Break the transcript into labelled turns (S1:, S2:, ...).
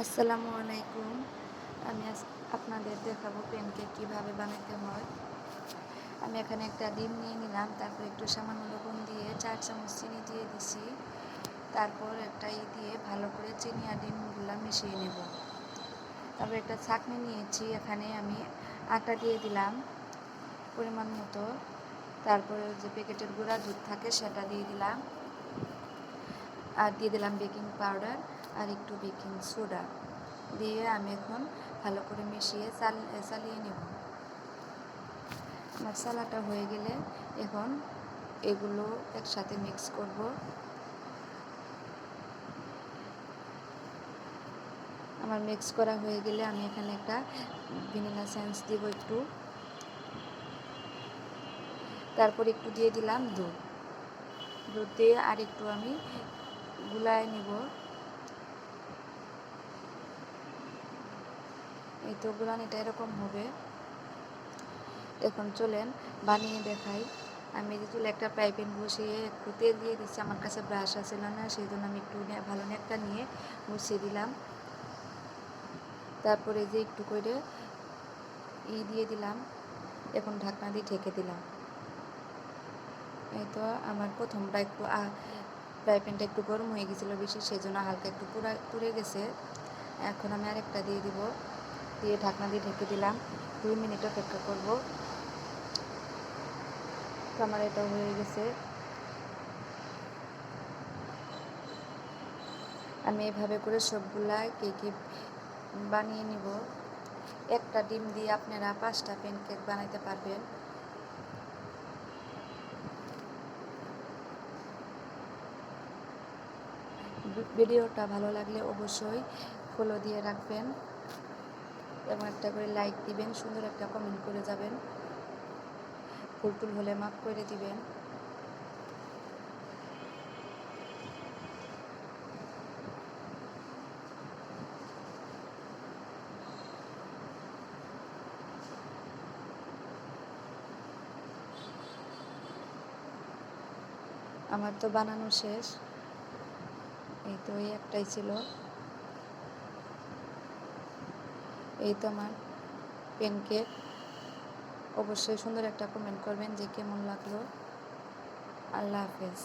S1: আসসালামু আলাইকুম। আমি আপনাদের দেখাবো প্যানকেক কীভাবে বানাতে হয়। আমি এখানে একটা ডিম নিয়ে নিলাম, তারপর একটু সামান্য লবণ দিয়ে 4 চামচ চিনি দিয়ে দিছি। তারপর একটা দিয়ে ভালো করে চিনি আর ডিমগুলো মিশিয়ে নেব। তারপর একটা ছাঁকনি নিয়েছি, এখানে আমি আটা দিয়ে দিলাম পরিমাণ মতো। তারপরে যে প্যাকেটের গুঁড়া দুধ থাকে সেটা দিয়ে দিলাম, আর দিয়ে দিলাম বেকিং পাউডার আর একটু বেকিং সোডা দিয়ে আমি এখন ভালো করে মিশিয়ে চালিয়ে নেব। মশলাটা হয়ে গেলে এখন এগুলো একসাথে মিক্স করব। আমার মিক্স করা হয়ে গেলে আমি এখানে একটা ভ্যানিলা এসেন্স দিব একটু, তারপর একটু দিয়ে দিলাম দুধ দিয়ে আর একটু আমি গুলায় নিব। এই তো গুলানিটা এরকম হবে। এখন চলেন বানিয়ে দেখাই। আমি যে চুলে একটা ফ্রাই প্যান বসিয়ে একটু তেল দিয়ে দিচ্ছি। আমার কাছে ব্রাশ ছিল না, সেই জন্য আমি একটু ভালো নেকটা নিয়ে মুছিয়ে দিলাম। তারপরে যে একটু করে দিয়ে দিলাম, এখন ঢাকনা দিয়ে ঢেকে দিলাম। এই তো আমার প্রথমটা একটু ফ্রাই প্যানটা একটু গরম হয়ে গেছিলো বেশি, সেই জন্য হালকা একটু পুড়ে গেছে। এখন আমি আরেকটা দিয়ে দিব, দিয়ে ঢাকনা দিয়ে ঢেকে দিলাম। 2 মিনিট অপেক্ষা করব। তো আমার এটা হয়ে গেছে। আমি এভাবে করে সবগুলা কেক বানিয়ে নিব। একটা ডিম দিয়ে আপনারা 5টা প্যানকেক বানাইতে পারবেন। ভিডিওটা ভালো লাগলে অবশ্যই ফলো দিয়ে রাখবেন এবং একটা করে লাইক দিবেন, সুন্দর একটা কমেন্ট করে যাবেন। ভুল হলে মাফ করে দিবেন। আমার তো বানানো শেষ। এই তো এই একটাই ছিল। এই তো আমার প্যানকেক। অবশ্যই সুন্দর একটা কমেন্ট করবেন যে কেমন লাগলো। আল্লাহ হাফেজ।